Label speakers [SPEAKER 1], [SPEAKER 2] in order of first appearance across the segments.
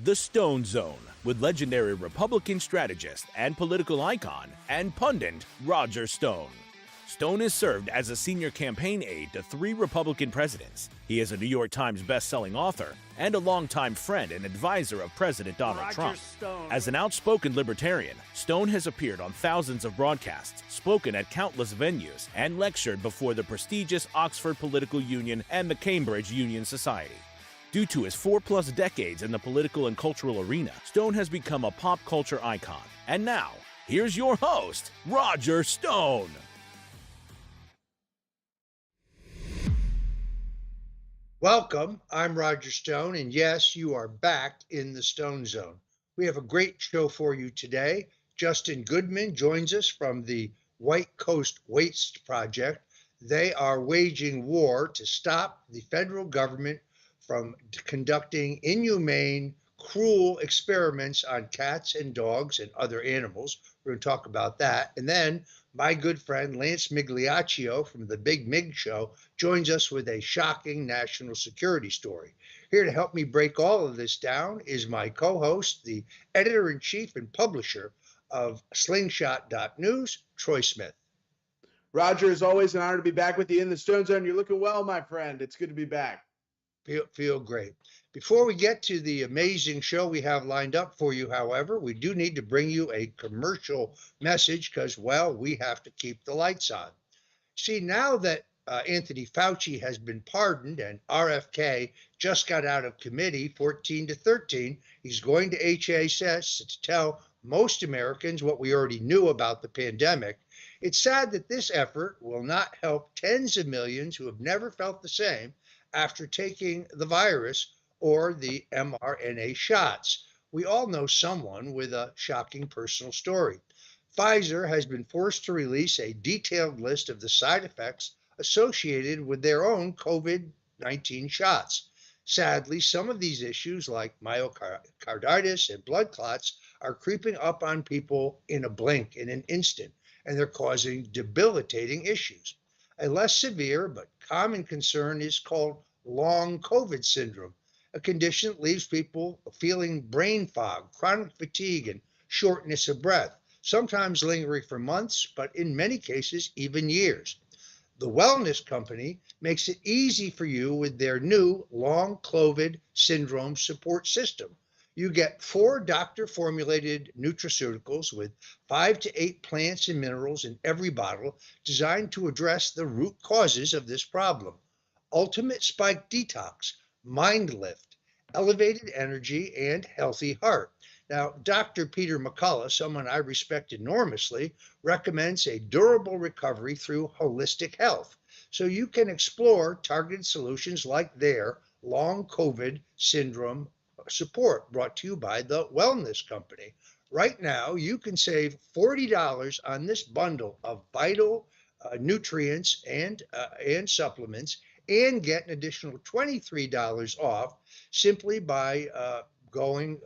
[SPEAKER 1] The Stone Zone, with legendary Republican strategist and political icon and pundit Roger Stone. Stone has served as a senior campaign aide to 3 Republican presidents. He is a New York Times best-selling author and a longtime friend and advisor of President Donald Trump. As an outspoken libertarian, Stone has appeared on thousands of broadcasts, spoken at countless venues, and lectured before the prestigious Oxford Political Union and the Cambridge Union Society. Due to his 4+ decades in the political and cultural arena, Stone has become a pop culture icon. And now, here's your host, Roger Stone.
[SPEAKER 2] Welcome, I'm Roger Stone, and yes, you are back in the Stone Zone. We have a great show for you today. Justin Goodman joins us from the White Coast Waste Project. They are waging war to stop the federal government from conducting inhumane, cruel experiments on cats and dogs and other animals. We're going to talk about that. And then my good friend Lance Migliaccio from the Big Mig Show joins us with a shocking national security story. Here to help me break all of this down is my co-host, the editor-in-chief and publisher of Slingshot.News, Troy Smith.
[SPEAKER 3] Roger, it's always an honor to be back with you in the Stone Zone. You're looking well, my friend. It's good to be back.
[SPEAKER 2] Feel great. Before we get to the amazing show we have lined up for you, however, we do need to bring you a commercial message because, well, we have to keep the lights on. See, now that Anthony Fauci'a has been pardoned and RFK just got out of committee 14-13, he's going to HHS to tell most Americans what we already knew about the pandemic. It's sad that this effort will not help tens of millions who have never felt the same after taking the virus or the mRNA shots. We all know someone with a shocking personal story. Pfizer has been forced to release a detailed list of the side effects associated with their own COVID-19 shots. Sadly, some of these issues, like myocarditis and blood clots, are creeping up on people in a blink, in an instant, and they're causing debilitating issues. A less severe but common concern is called long COVID syndrome, a condition that leaves people feeling brain fog, chronic fatigue, and shortness of breath, sometimes lingering for months, but in many cases, even years. The Wellness Company makes it easy for you with their new long COVID syndrome support system. You get 4 doctor-formulated nutraceuticals with 5 to 8 plants and minerals in every bottle designed to address the root causes of this problem. Ultimate Spike Detox, Mind Lift, Elevated Energy, and Healthy Heart. Now, Dr. Peter McCullough, someone I respect enormously, recommends a durable recovery through holistic health. So you can explore targeted solutions like their long COVID syndrome support, brought to you by the Wellness Company. Right now, you can save $40 on this bundle of vital nutrients and supplements, and get an additional $23 off simply by going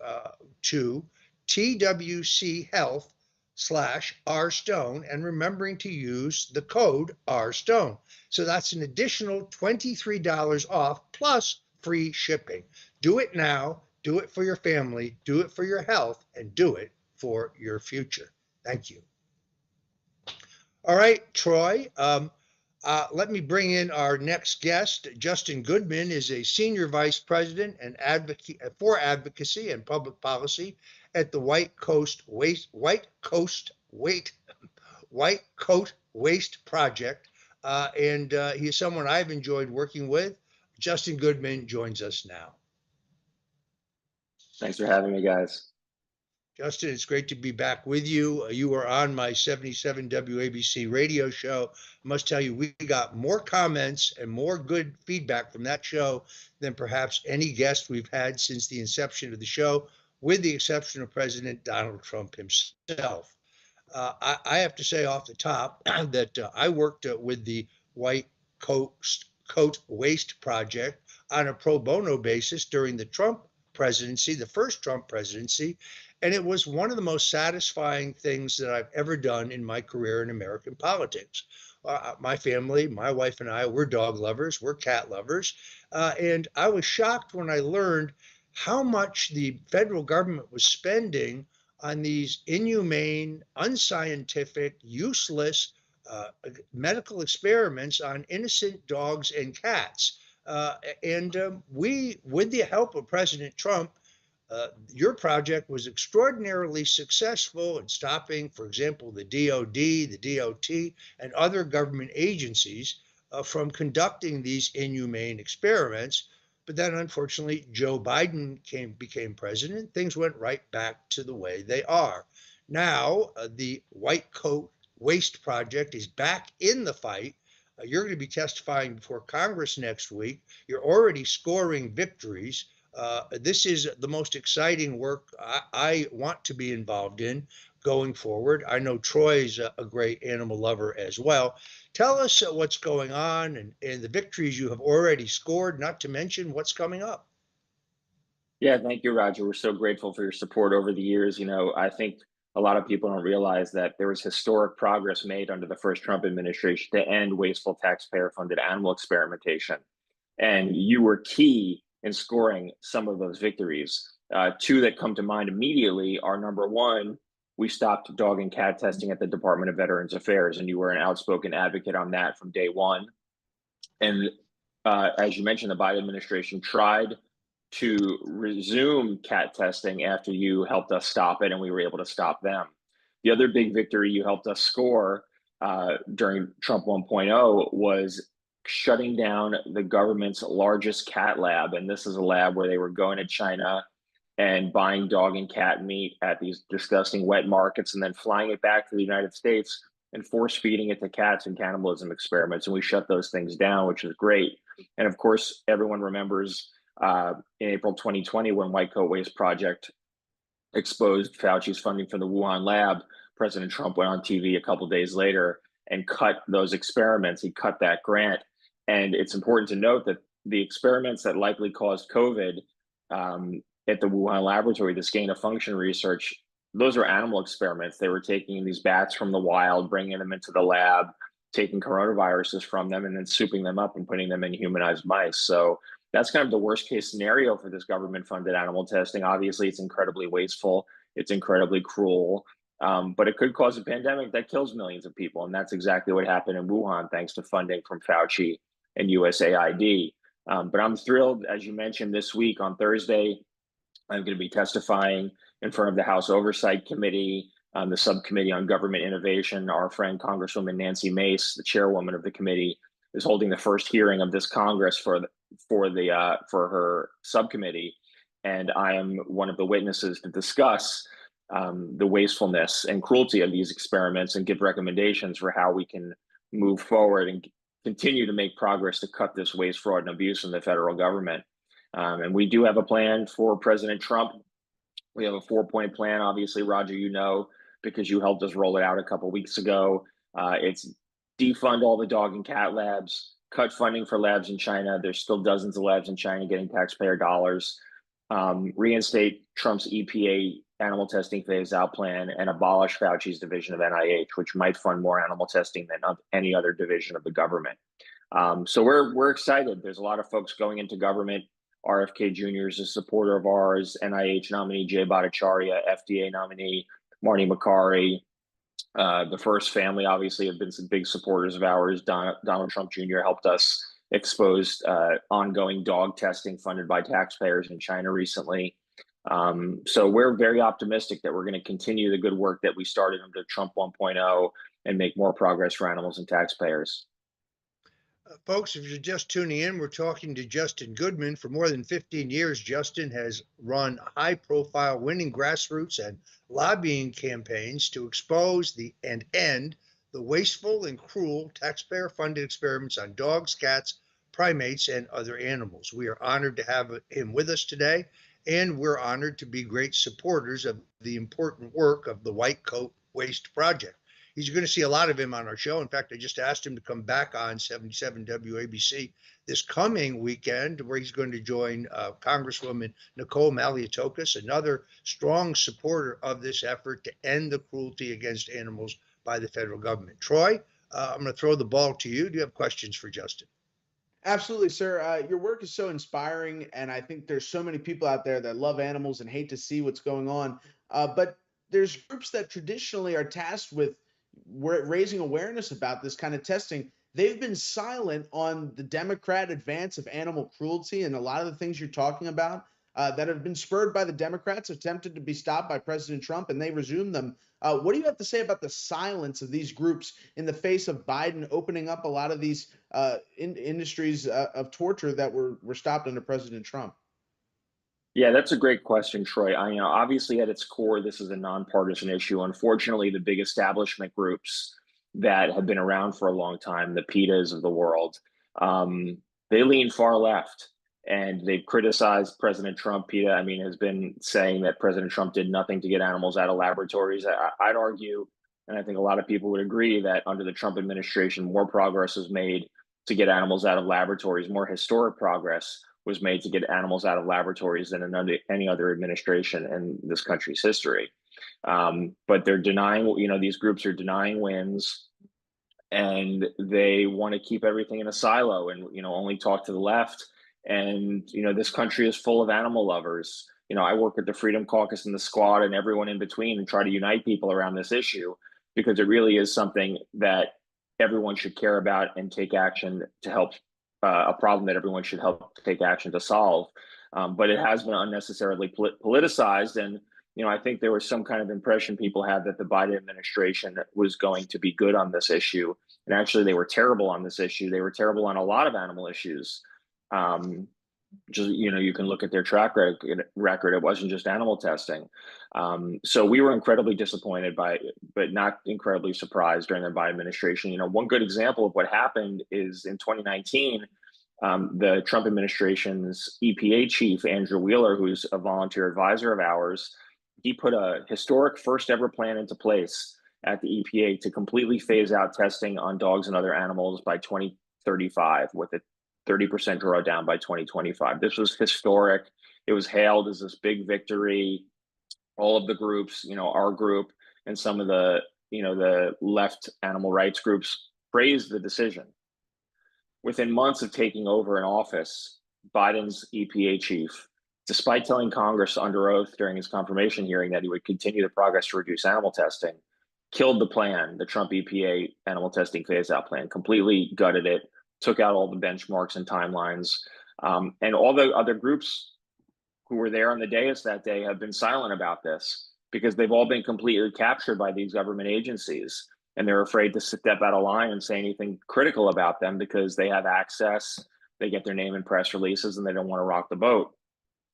[SPEAKER 2] to twchealth/rstone and remembering to use the code rstone. So that's an additional $23 off plus free shipping. Do it now, do it for your family, do it for your health, and do it for your future. Thank you. All right, Troy, let me bring in our next guest. Justin Goodman is a senior vice president and for advocacy and public policy at the White Coast Waste Project, and he is someone I've enjoyed working with. Justin Goodman joins us now.
[SPEAKER 4] Thanks for having me, guys.
[SPEAKER 2] Justin, it's great to be back with you. You were on my 77 WABC radio show. I must tell you, we got more comments and more good feedback from that show than perhaps any guest we've had since the inception of the show, with the exception of President Donald Trump himself. I have to say off the top that I worked with the White Coast Waste Project on a pro bono basis during the Trump presidency, the first Trump presidency, and it was one of the most satisfying things that I've ever done in my career in American politics. My family, my wife and I, we're dog lovers, we're cat lovers, and I was shocked when I learned how much the federal government was spending on these inhumane, unscientific, useless medical experiments on innocent dogs and cats. We, with the help of President Trump, your project was extraordinarily successful in stopping, for example, the DOD, the DOT, and other government agencies from conducting these inhumane experiments. But then, unfortunately, Joe Biden became president. Things went right back to the way they are. Now, the White Coat Waste Project is back in the fight. You're going to be testifying before Congress next week. You're already scoring victories. This is the most exciting work I want to be involved in going forward. I know Troy's a great animal lover as well. Tell us what's going on and the victories you have already scored, not to mention what's coming up.
[SPEAKER 4] Yeah, thank you, Roger. We're so grateful for your support over the years. I think a lot of people don't realize that there was historic progress made under the first Trump administration to end wasteful taxpayer-funded animal experimentation. And you were key in scoring some of those victories. Two that come to mind immediately are, number one, we stopped dog and cat testing at the Department of Veterans Affairs, and you were an outspoken advocate on that from day one. And as you mentioned, the Biden administration tried to resume cat testing after you helped us stop it, and we were able to stop them. The other big victory you helped us score during Trump 1.0 was shutting down the government's largest cat lab. And this is a lab where they were going to China and buying dog and cat meat at these disgusting wet markets and then flying it back to the United States and force feeding it to cats in cannibalism experiments. And we shut those things down, which is great. And of course, everyone remembers in April 2020, when White Coat Waste Project exposed Fauci's funding for the Wuhan lab, President Trump went on TV a couple of days later and cut those experiments. He cut that grant. And it's important to note that the experiments that likely caused COVID at the Wuhan laboratory, this gain of function research, those are animal experiments. They were taking these bats from the wild, bringing them into the lab, taking coronaviruses from them, and then souping them up and putting them in humanized mice. So that's kind of the worst case scenario for this government funded animal testing. Obviously, it's incredibly wasteful. It's incredibly cruel, but it could cause a pandemic that kills millions of people. And that's exactly what happened in Wuhan, thanks to funding from Fauci and USAID. But I'm thrilled, as you mentioned, this week on Thursday, I'm going to be testifying in front of the House Oversight Committee, the Subcommittee on Government Innovation. Our friend Congresswoman Nancy Mace, the chairwoman of the committee, is holding the first hearing of this Congress for her subcommittee, and I am one of the witnesses to discuss the wastefulness and cruelty of these experiments and give recommendations for how we can move forward and continue to make progress to cut this waste, fraud, and abuse in the federal government. And we do have a plan for President Trump. We have a 4-point plan, obviously, Roger, because you helped us roll it out a couple of weeks ago. It's defund all the dog and cat labs, cut funding for labs in China. There's still dozens of labs in China getting taxpayer dollars. Reinstate Trump's EPA animal testing phase-out plan and abolish Fauci's division of NIH, which might fund more animal testing than any other division of the government. So we're excited. There's a lot of folks going into government. RFK Jr. is a supporter of ours, NIH nominee Jay Bhattacharya, FDA nominee Marty Makary. The First family obviously have been some big supporters of ours. Donald Trump Jr. helped us expose ongoing dog testing funded by taxpayers in China recently. So we're very optimistic that we're going to continue the good work that we started under Trump 1.0 and make more progress for animals and taxpayers.
[SPEAKER 2] Folks, if you're just tuning in, we're talking to Justin Goodman. For more than 15 years, Justin has run high-profile winning grassroots and lobbying campaigns to expose and end the wasteful and cruel taxpayer-funded experiments on dogs, cats, primates, and other animals. We are honored to have him with us today, and we're honored to be great supporters of the important work of the White Coat Waste Project. He's going to see a lot of him on our show. In fact, I just asked him to come back on 77 WABC this coming weekend, where he's going to join Congresswoman Nicole Maliotokis, another strong supporter of this effort to end the cruelty against animals by the federal government. Troy, I'm going to throw the ball to you. Do you have questions for Justin?
[SPEAKER 3] Absolutely, sir. Your work is so inspiring, and I think there's so many people out there that love animals and hate to see what's going on. But there's groups that traditionally are tasked with raising awareness about this kind of testing. They've been silent on the Democrat advance of animal cruelty and a lot of the things you're talking about that have been spurred by the Democrats, attempted to be stopped by President Trump, and they resumed them. What do you have to say about the silence of these groups in the face of Biden opening up a lot of these industries of torture that were stopped under President Trump?
[SPEAKER 4] Yeah, that's a great question, Troy. Obviously at its core, this is a nonpartisan issue. Unfortunately, the big establishment groups that have been around for a long time, the PETAs of the world, they lean far left, and they've criticized President Trump. PETA, has been saying that President Trump did nothing to get animals out of laboratories. I'd argue, and I think a lot of people would agree, that under the Trump administration, more progress was made to get animals out of laboratories, more historic progress was made to get animals out of laboratories than in any other administration in this country's history. But they're denying, these groups are denying wins, and they want to keep everything in a silo and, only talk to the left. And, this country is full of animal lovers. I work with the Freedom Caucus and the Squad and everyone in between and try to unite people around this issue, because it really is something that everyone should care about and take action to help, a problem that everyone should help take action to solve. But it has been unnecessarily politicized. And, I think there was some kind of impression people had that the Biden administration was going to be good on this issue. And actually, they were terrible on this issue. They were terrible on a lot of animal issues. You can look at their track record. It wasn't just animal testing. So we were incredibly disappointed but not incredibly surprised during the Biden administration. One good example of what happened is in 2019, the Trump administration's EPA chief, Andrew Wheeler, who's a volunteer advisor of ours, he put a historic first ever plan into place at the EPA to completely phase out testing on dogs and other animals by 2035, with a 30% drawdown by 2025. This was historic. It was hailed as this big victory. All of the groups, our group and some of the, the left animal rights groups praised the decision. Within months of taking over in office, Biden's EPA chief, despite telling Congress under oath during his confirmation hearing that he would continue the progress to reduce animal testing, killed the plan, the Trump EPA animal testing phase-out plan, completely gutted it, took out all the benchmarks and timelines. And all the other groups who were there on the dais that day have been silent about this, because they've all been completely captured by these government agencies. And they're afraid to step out of line and say anything critical about them because they have access, they get their name in press releases, and they don't want to rock the boat.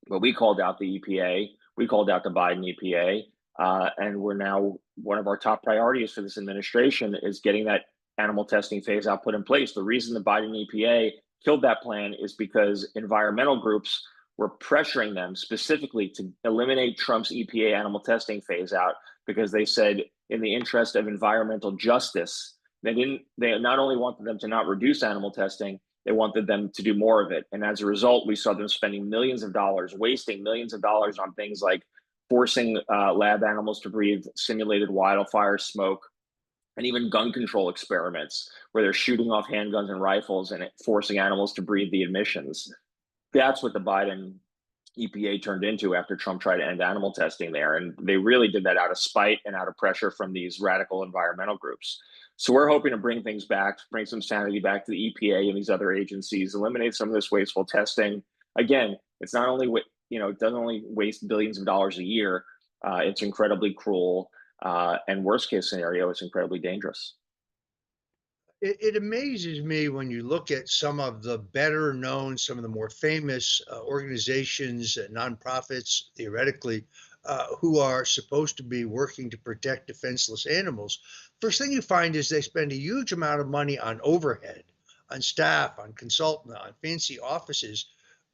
[SPEAKER 4] But we called out the EPA, we called out the Biden EPA, and we're now, one of our top priorities for this administration is getting that animal testing phase out put in place. The reason the Biden EPA killed that plan is because environmental groups were pressuring them specifically to eliminate Trump's EPA animal testing phase out, because they said, in the interest of environmental justice, they not only wanted them to not reduce animal testing, they wanted them to do more of it. And as a result, we saw them spending millions of dollars, wasting millions of dollars on things like forcing lab animals to breathe simulated wildfire smoke, and even gun control experiments where they're shooting off handguns and rifles and forcing animals to breathe the emissions. That's what the Biden EPA turned into after Trump tried to end animal testing there. And they really did that out of spite and out of pressure from these radical environmental groups. So we're hoping to bring things back, bring some sanity back to the EPA and these other agencies, eliminate some of this wasteful testing. Again, it's not only, it doesn't only waste billions of dollars a year. It's incredibly cruel. And worst case scenario, it's incredibly dangerous.
[SPEAKER 2] It amazes me when you look at some of the better known, some of the more famous organizations, nonprofits, theoretically, who are supposed to be working to protect defenseless animals. First thing you find is they spend a huge amount of money on overhead, on staff, on consultant, on fancy offices,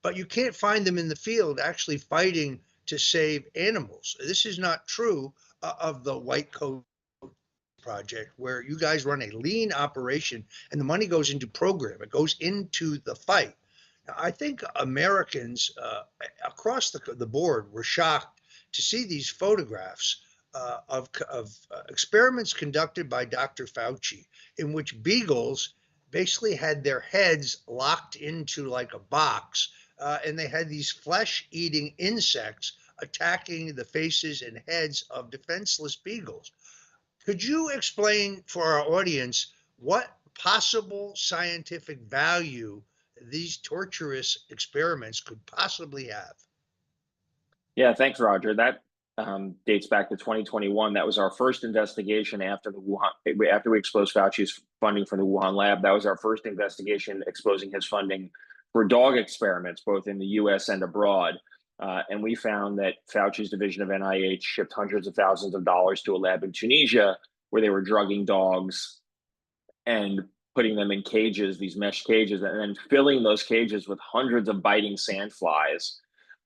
[SPEAKER 2] but you can't find them in the field actually fighting to save animals. This is not true of the White Coat Project, where you guys run a lean operation and the money goes into program, it goes into the fight. Now, I think Americans across the board were shocked to see these photographs of experiments conducted by Dr. Fauci, in which beagles basically had their heads locked into like a box, and they had these flesh-eating insects attacking the faces and heads of defenseless beagles. Could you explain for our audience what possible scientific value these torturous experiments could possibly have?
[SPEAKER 4] Yeah, thanks, Roger. That dates back to 2021. That was our first investigation after the Wuhan, after we exposed Fauci's funding for the Wuhan lab. That was our first investigation exposing his funding for dog experiments, both in the U.S. and abroad. And we found that Fauci's division of NIH shipped hundreds of thousands of dollars to a lab in Tunisia where they were drugging dogs and putting them in cages, these mesh cages, and then filling those cages with hundreds of biting sandflies.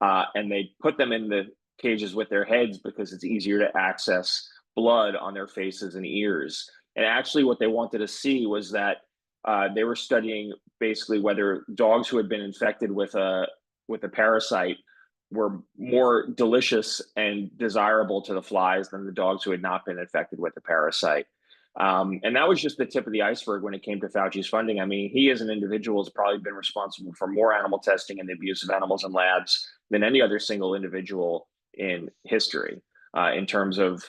[SPEAKER 4] And they put them in the cages with their heads because it's easier to access blood on their faces and ears. And actually, what they wanted to see was that they were studying basically whether dogs who had been infected with a parasite were more delicious and desirable to the flies than the dogs who had not been infected with the parasite. And that was just the tip of the iceberg when it came to Fauci's funding. I mean, he as an individual has probably been responsible for more animal testing and the abuse of animals in labs than any other single individual in history. In terms of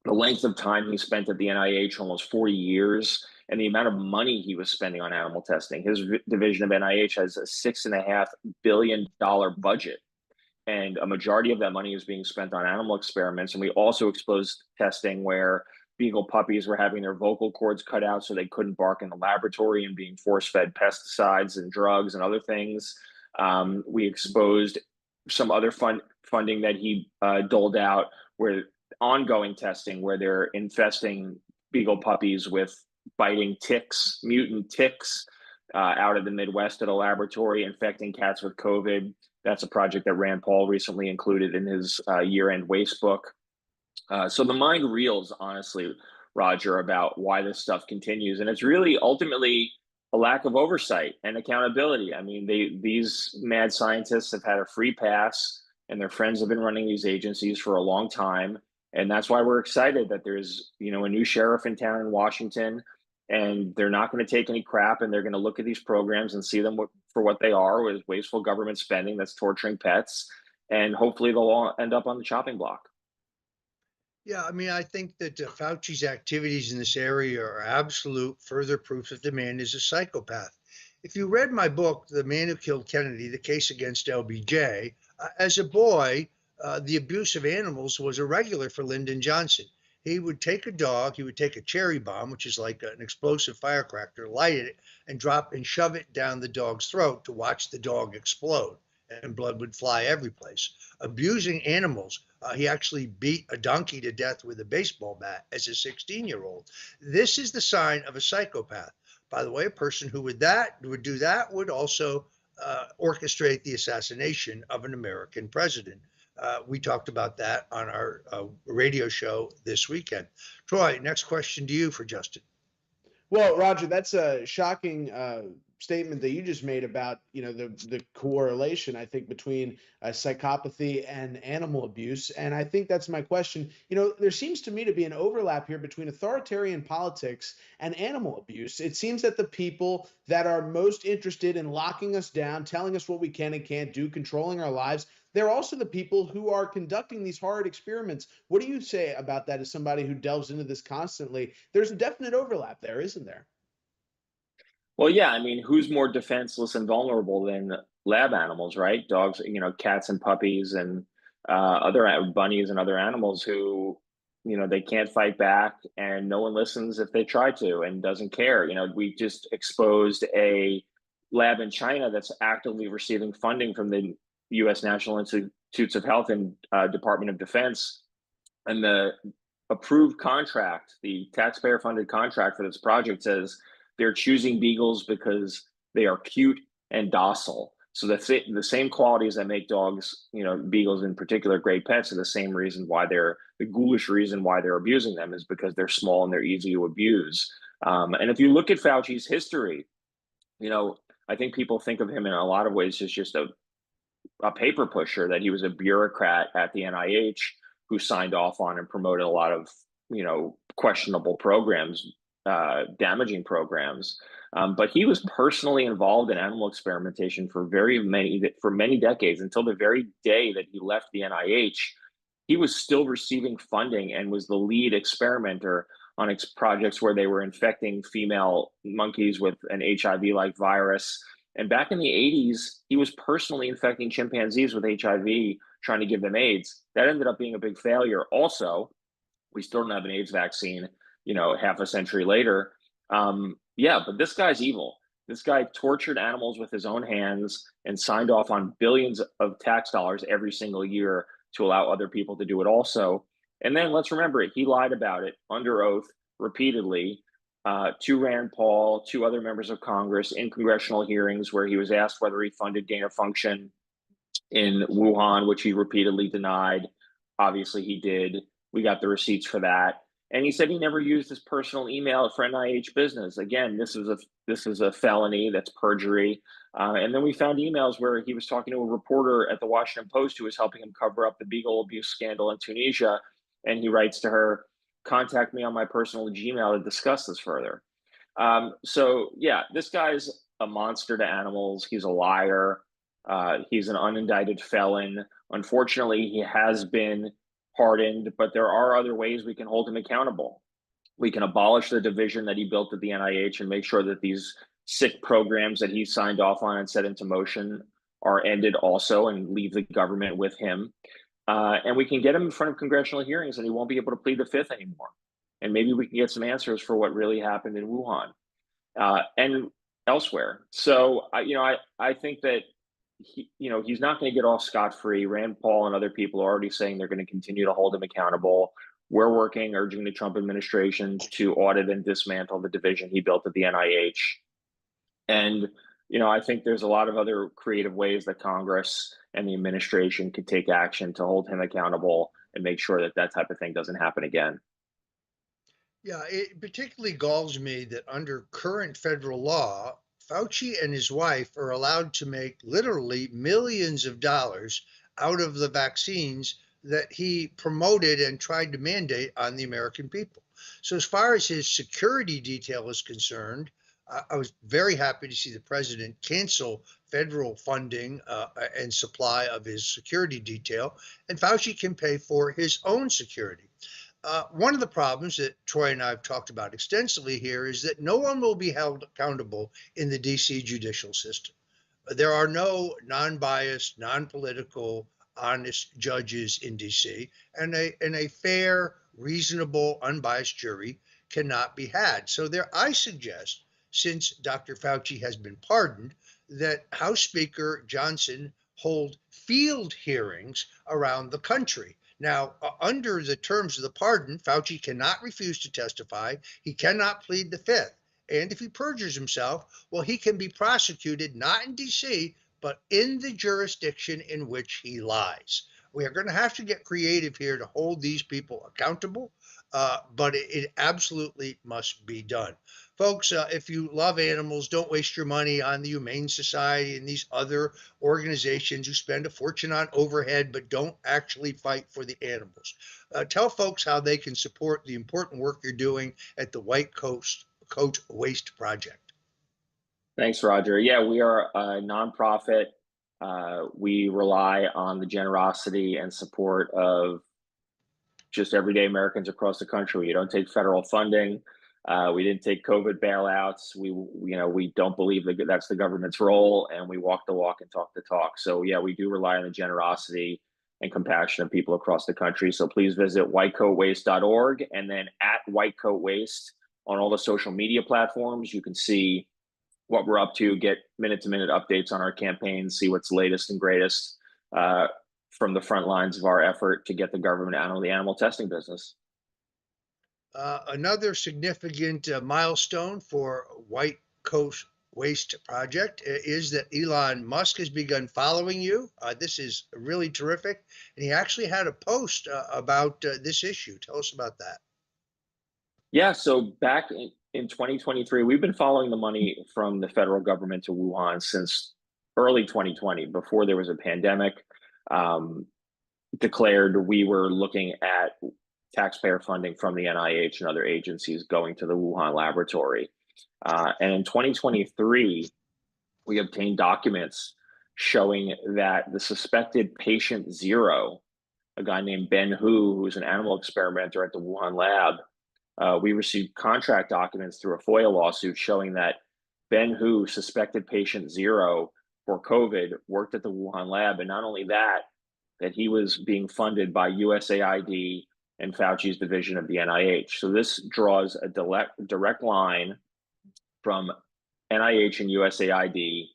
[SPEAKER 4] the length of time he spent at the NIH, almost 40 years, and the amount of money he was spending on animal testing. His division of NIH has a $6.5 billion budget, and a majority of that money is being spent on animal experiments. And we also exposed testing where beagle puppies were having their vocal cords cut out so they couldn't bark in the laboratory and being force-fed pesticides and drugs and other things. We exposed some other funding that he doled out, where ongoing testing where they're infesting beagle puppies with biting ticks, mutant ticks, out of the Midwest at a laboratory, infecting cats with COVID. That's a project that Rand Paul recently included in his year-end waste book. So the mind reels, honestly, Roger, about why this stuff continues. And it's really ultimately a lack of oversight and accountability. I mean, these mad scientists have had a free pass, and their friends have been running these agencies for a long time. And that's why we're excited that there's, a new sheriff in town in Washington, and they're not going to take any crap, and they're going to look at these programs and see them for what they are, with wasteful government spending that's torturing pets. And hopefully they'll all end up on the chopping block.
[SPEAKER 2] Yeah, I mean, I think that Fauci's activities in this area are absolute further proof that the man is a psychopath. If you read my book, The Man Who Killed Kennedy, The Case Against LBJ, as a boy, the abuse of animals was a regular for Lyndon Johnson. He would take a dog, he would take a cherry bomb, which is like an explosive firecracker, light it, and shove it down the dog's throat to watch the dog explode, and blood would fly every place. Abusing animals. He actually beat a donkey to death with a baseball bat as a 16-year-old. This is the sign of a psychopath. By the way, a person who would do that would also orchestrate the assassination of an American president. We talked about that on our radio show this weekend. Troy, next question to you for Justin.
[SPEAKER 3] Well, Roger, that's a shocking statement that you just made about, the correlation, I think, between psychopathy and animal abuse. And I think that's my question. There seems to me to be an overlap here between authoritarian politics and animal abuse. It seems that the people that are most interested in locking us down, telling us what we can and can't do, controlling our lives, they're also the people who are conducting these hard experiments. What do you say about that as somebody who delves into this constantly? There's a definite overlap there, isn't there?
[SPEAKER 4] Well, yeah, I mean, who's more defenseless and vulnerable than lab animals, right? Dogs, cats and puppies and other bunnies and other animals who, they can't fight back, and no one listens if they try to and doesn't care. We just exposed a lab in China that's actively receiving funding from the U.S. National Institutes of Health and Department of Defense. And the approved contract, the taxpayer-funded contract for this project, says they're choosing beagles because they are cute and docile. So the same qualities that make dogs, beagles in particular, great pets, are the same reason why the ghoulish reason why they're abusing them is because they're small and they're easy to abuse. And if you look at Fauci's history, I think people think of him in a lot of ways as just a paper pusher, that he was a bureaucrat at the NIH who signed off on and promoted a lot of, questionable programs. damaging programs. But he was personally involved in animal experimentation for many decades, until the very day that he left the NIH. He was still receiving funding and was the lead experimenter on projects where they were infecting female monkeys with an HIV-like virus. And back in the 80s, he was personally infecting chimpanzees with HIV, trying to give them AIDS. That ended up being a big failure. Also, we still don't have an AIDS vaccine, half a century later. But this guy's evil. This guy tortured animals with his own hands and signed off on billions of tax dollars every single year to allow other people to do it also. And then let's remember it. He lied about it under oath repeatedly to Rand Paul, to other members of Congress in congressional hearings, where he was asked whether he funded gain of function in Wuhan, which he repeatedly denied. Obviously, he did. We got the receipts for that. And he said he never used his personal email for NIH business. Again, this is a felony. That's perjury. And then we found emails where he was talking to a reporter at the Washington Post who was helping him cover up the Beagle abuse scandal in Tunisia. And he writes to her, "Contact me on my personal Gmail to discuss this further." This guy's a monster to animals. He's a liar. He's an unindicted felon. Unfortunately, he has been pardoned, but there are other ways we can hold him accountable. We can abolish the division that he built at the NIH and make sure that these sick programs that he signed off on and set into motion are ended also, and leave the government with him. And we can get him in front of congressional hearings, and he won't be able to plead the fifth anymore. And maybe we can get some answers for what really happened in Wuhan and elsewhere. So, I think that he's not going to get off scot-free. Rand Paul and other people are already saying they're going to continue to hold him accountable. We're urging the Trump administration to audit and dismantle the division he built at the NIH. And, I think there's a lot of other creative ways that Congress and the administration could take action to hold him accountable and make sure that that type of thing doesn't happen again.
[SPEAKER 2] Yeah, it particularly galls me that under current federal law, Fauci and his wife are allowed to make literally millions of dollars out of the vaccines that he promoted and tried to mandate on the American people. So as far as his security detail is concerned, I was very happy to see the president cancel federal funding and supply of his security detail, and Fauci can pay for his own security. One of the problems that Troy and I have talked about extensively here is that no one will be held accountable in the DC judicial system. There are no non-biased, non-political, honest judges in DC, and a fair, reasonable, unbiased jury cannot be had. So I suggest, since Dr. Fauci has been pardoned, that House Speaker Johnson hold field hearings around the country. Now, under the terms of the pardon, Fauci cannot refuse to testify. He cannot plead the fifth. And if he perjures himself, well, he can be prosecuted not in DC, but in the jurisdiction in which he lies. We are going to have to get creative here to hold these people accountable, but it absolutely must be done. Folks, if you love animals, don't waste your money on the Humane Society and these other organizations who spend a fortune on overhead but don't actually fight for the animals. Tell folks how they can support the important work you're doing at the White Coat Waste Project.
[SPEAKER 4] Thanks, Roger. Yeah, we are a nonprofit. We rely on the generosity and support of just everyday Americans across the country. We don't take federal funding. We didn't take COVID bailouts. We don't believe that that's the government's role, and we walk the walk and talk the talk. So yeah, we do rely on the generosity and compassion of people across the country. So please visit whitecoatwaste.org, and then at Whitecoat on all the social media platforms. You can see what we're up to, get minute-to-minute updates on our campaigns, see what's latest and greatest from the front lines of our effort to get the government out of the animal testing business.
[SPEAKER 2] Another significant milestone for White Coat Waste Project is that Elon Musk has begun following you. This is really terrific. And he actually had a post about this issue. Tell us about that.
[SPEAKER 4] Yeah, so back in 2023, we've been following the money from the federal government to Wuhan since early 2020, before there was a pandemic declared. We were looking at taxpayer funding from the NIH and other agencies going to the Wuhan laboratory. And in 2023, we obtained documents showing that the suspected patient zero, a guy named Ben Hu, who's an animal experimenter at the Wuhan lab, we received contract documents through a FOIA lawsuit showing that Ben Hu, suspected patient zero for COVID, worked at the Wuhan lab. And not only that, that he was being funded by USAID and Fauci's division of the NIH. So this draws a direct line from NIH and USAID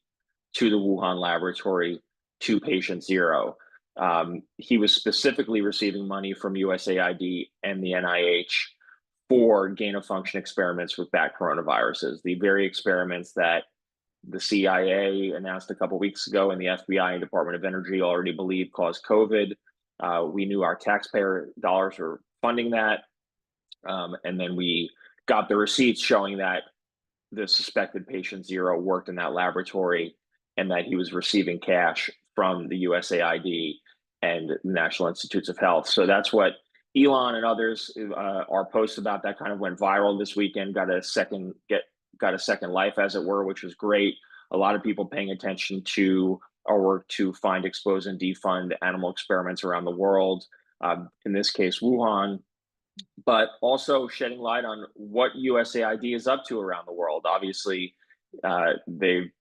[SPEAKER 4] to the Wuhan laboratory to patient zero. He was specifically receiving money from USAID and the NIH for gain-of-function experiments with bat coronaviruses, the very experiments that the CIA announced a couple of weeks ago and the FBI and Department of Energy already believed caused COVID. We knew our taxpayer dollars were funding that. And then we got the receipts showing that the suspected patient zero worked in that laboratory and that he was receiving cash from the USAID and the National Institutes of Health. So that's what Elon and others, our posts about that kind of went viral this weekend, got a second life, as it were, which was great. A lot of people paying attention to our work to find, expose, and defund animal experiments around the world, in this case, Wuhan, but also shedding light on what USAID is up to around the world. Obviously, they've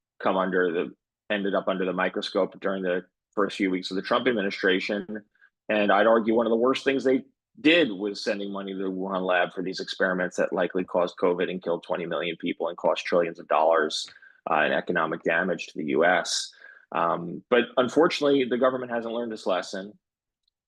[SPEAKER 4] ended up under the microscope during the first few weeks of the Trump administration. And I'd argue one of the worst things they did was sending money to the Wuhan lab for these experiments that likely caused COVID and killed 20 million people and cost trillions of dollars in economic damage to the US. But unfortunately, the government hasn't learned this lesson.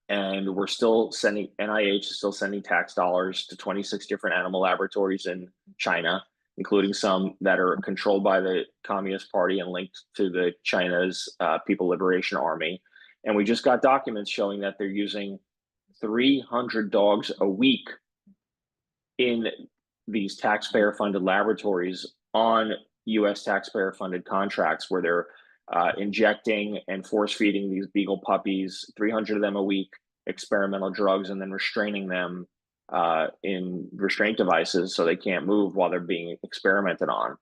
[SPEAKER 4] And we're still sending, NIH is still sending tax dollars to 26 different animal laboratories in China, including some that are controlled by the Communist Party and linked to the China's People Liberation Army. And we just got documents showing that they're using 300 dogs a week in these taxpayer-funded laboratories on U.S. taxpayer-funded contracts where they're injecting and force-feeding these beagle puppies, 300 of them a week, experimental drugs, and then restraining them in restraint devices so they can't move while they're being experimented on.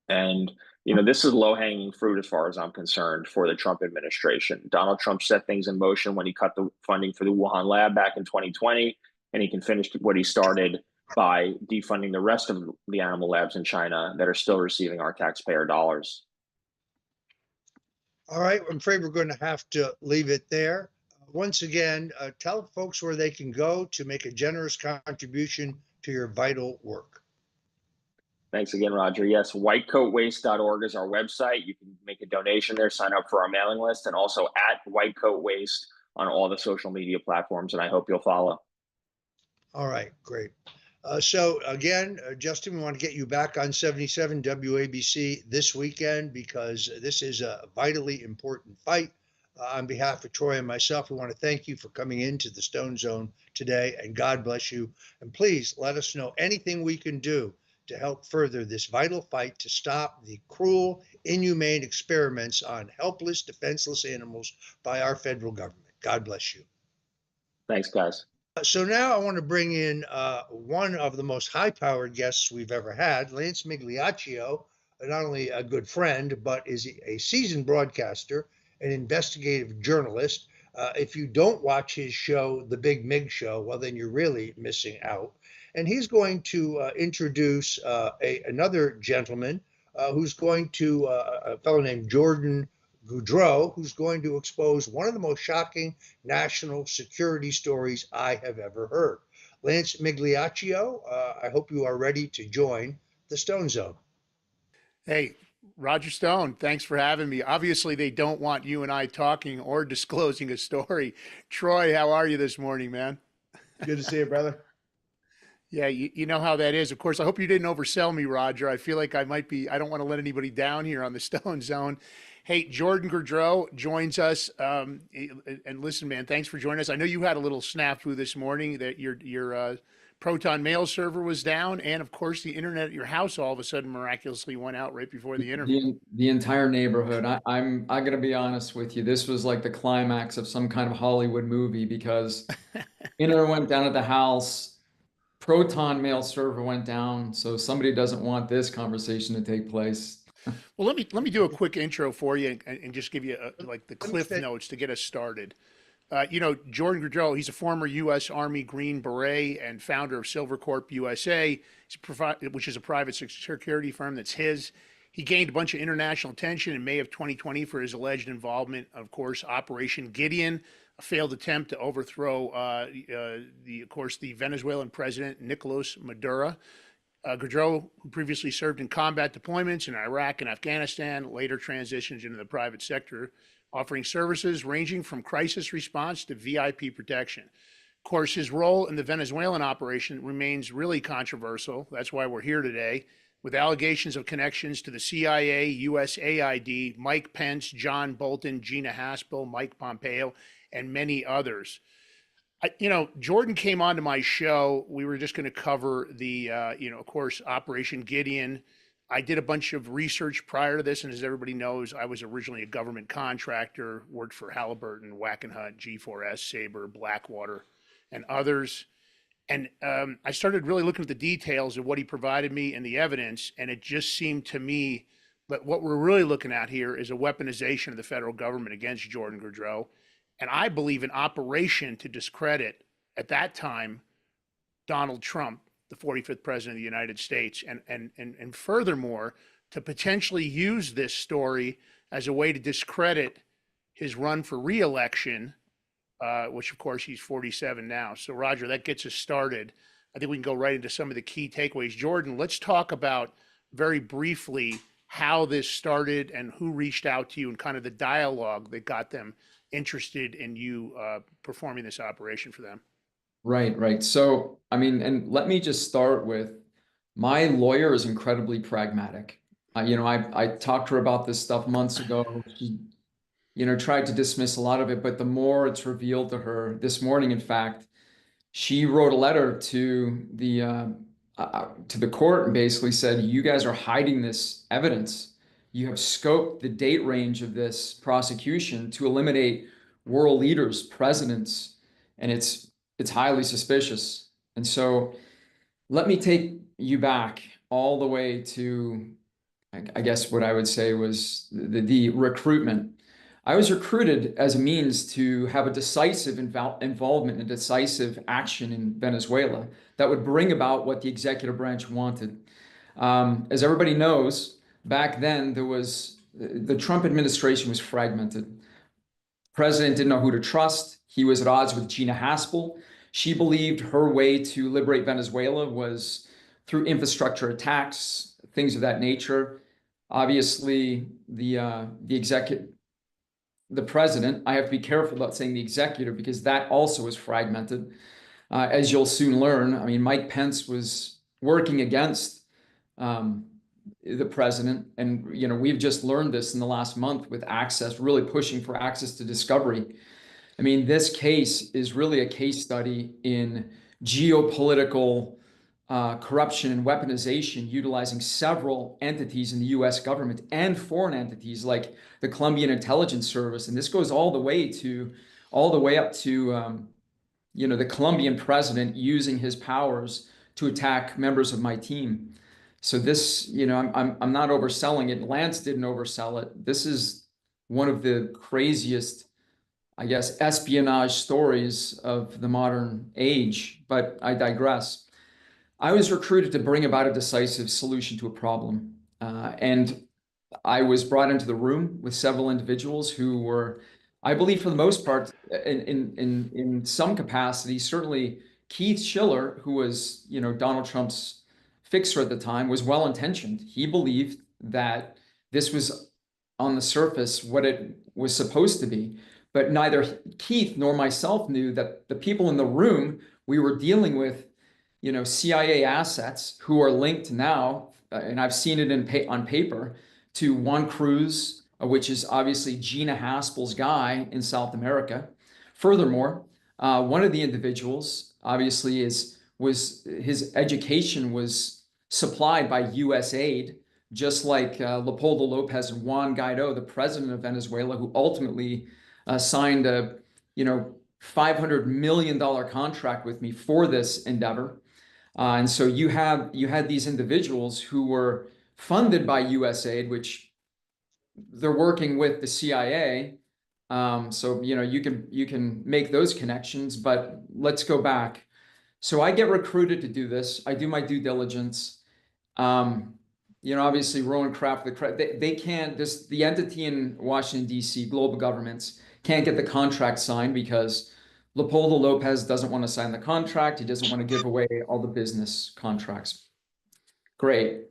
[SPEAKER 4] And, you know, this is low-hanging fruit as far as I'm concerned for the Trump administration. Donald Trump set things in motion when he cut the funding for the Wuhan lab back in 2020, and he can finish what he started by defunding the rest of the animal labs in China that are still receiving our taxpayer dollars.
[SPEAKER 2] All right, I'm afraid we're going to have to leave it there. Once again, tell folks where they can go to make a generous contribution to your vital work.
[SPEAKER 4] Thanks again, Roger. Yes, whitecoatwaste.org is our website. You can make a donation there, sign up for our mailing list, and also at Whitecoat Waste on all the social media platforms, and I hope you'll follow.
[SPEAKER 2] All right, great. So again, Justin, we want to get you back on 77 WABC this weekend because this is a vitally important fight. On behalf of Troy and myself, we want to thank you for coming into the Stone Zone today, and God bless you. And please let us know anything we can do to help further this vital fight to stop the cruel, inhumane experiments on helpless, defenseless animals by our federal government. God bless you.
[SPEAKER 4] Thanks, guys.
[SPEAKER 2] So now I want to bring in one of the most high-powered guests we've ever had, Lance Migliaccio, not only a good friend, but is a seasoned broadcaster, an investigative journalist. If you don't watch his show, The Big Mig Show, well, then you're really missing out. And he's going to introduce another gentleman who's going to, a fellow named Jordan Goudreau, who's going to expose one of the most shocking national security stories I have ever heard. Lance Migliaccio, I hope you are ready to join the Stone Zone.
[SPEAKER 5] Hey, Roger Stone, thanks for having me. Obviously, they don't want you and I talking or disclosing a story. Troy, how are you this morning, man?
[SPEAKER 3] Good to see you, brother.
[SPEAKER 5] Yeah, you know how that is. Of course, I hope you didn't oversell me, Roger. I feel like I don't want to let anybody down here on the Stone Zone. Hey, Jordan Goudreau joins us. And listen, man, thanks for joining us. I know you had a little snafu this morning that your Proton mail server was down, and of course the internet at your house all of a sudden miraculously went out right before the interview.
[SPEAKER 6] The entire neighborhood. I'm gonna be honest with you. This was like the climax of some kind of Hollywood movie because Internet went down at the house. Proton mail server went down. So somebody doesn't want this conversation to take place.
[SPEAKER 5] Well, let me do a quick intro for you and just give you like the
[SPEAKER 2] Let me
[SPEAKER 5] cliff
[SPEAKER 2] say-
[SPEAKER 5] notes to get us started. Jordan Goudreau, he's a former U.S. Army Green Beret and founder of Silvercorp USA, which is a private security firm that's his. He gained a bunch of international attention in May of 2020 for his alleged involvement, of course, Operation Gideon, a failed attempt to overthrow, the Venezuelan president, Nicolas Maduro. Goudreau, who previously served in combat deployments in Iraq and Afghanistan, later transitioned into the private sector, offering services ranging from crisis response to VIP protection. Of course, his role in the Venezuelan operation remains really controversial. That's why we're here today, with allegations of connections to the CIA, USAID, Mike Pence, John Bolton, Gina Haspel, Mike Pompeo, and many others. Jordan came onto my show. We were just going to cover the, of course, Operation Gideon. I did a bunch of research prior to this, and as everybody knows, I was originally a government contractor, worked for Halliburton, Wackenhut, G4S, Sabre, Blackwater, and others. And I started really looking at the details of what he provided me and the evidence, and it just seemed to me that what we're really looking at here is a weaponization of the federal government against Jordan Goudreau. And I believe an operation to discredit, at that time, Donald Trump, the 45th president of the United States, and furthermore, to potentially use this story as a way to discredit his run for re-election, which of course he's 47 now. So Roger, that gets us started. I think we can go right into some of the key takeaways. Jordan, let's talk about very briefly how this started and who reached out to you and kind of the dialogue that got them interested in you performing this operation for them.
[SPEAKER 6] Right. So, and let me just start with, my lawyer is incredibly pragmatic. I talked to her about this stuff months ago. She, tried to dismiss a lot of it, but the more it's revealed to her this morning, in fact, she wrote a letter to the court and basically said, you guys are hiding this evidence. You have scoped the date range of this prosecution to eliminate world leaders, presidents, and it's highly suspicious. And so let me take you back all the way to, I guess what I would say was the recruitment. I was recruited as a means to have a decisive involvement and decisive action in Venezuela that would bring about what the executive branch wanted. As everybody knows, back then the Trump administration was fragmented. President didn't know who to trust. He was at odds with Gina Haspel. She believed her way to liberate Venezuela was through infrastructure attacks, things of that nature. Obviously, the president, I have to be careful about saying the executive because that also is fragmented. As you'll soon learn, Mike Pence was working against the president. And, we've just learned this in the last month with access, really pushing for access to discovery. This case is really a case study in geopolitical corruption and weaponization, utilizing several entities in the US government and foreign entities like the Colombian Intelligence Service. And this goes all the way up to the Colombian president using his powers to attack members of my team. So this, I'm not overselling it. Lance didn't oversell it. This is one of the craziest, I guess, espionage stories of the modern age, but I digress. I was recruited to bring about a decisive solution to a problem. And I was brought into the room with several individuals who were, I believe for the most part, in some capacity, certainly Keith Schiller, who was, Donald Trump's fixer at the time, was well-intentioned. He believed that this was on the surface what it was supposed to be. But neither Keith nor myself knew that the people in the room, we were dealing with, CIA assets who are linked now, and I've seen it on paper, to Juan Cruz, which is obviously Gina Haspel's guy in South America. Furthermore, one of the individuals obviously was his education was supplied by U.S. aid, just like Leopoldo Lopez and Juan Guaido, the president of Venezuela, who ultimately signed a $500 million contract with me for this endeavor. And so you had these individuals who were funded by USAID, which they're working with the CIA. So you can make those connections, but let's go back. So I get recruited to do this. I do my due diligence. Obviously Rowan Kraft, they can't, the entity in Washington, D.C., global governments, can't get the contract signed because Leopoldo Lopez doesn't want to sign the contract. He doesn't want to give away all the business contracts. Great.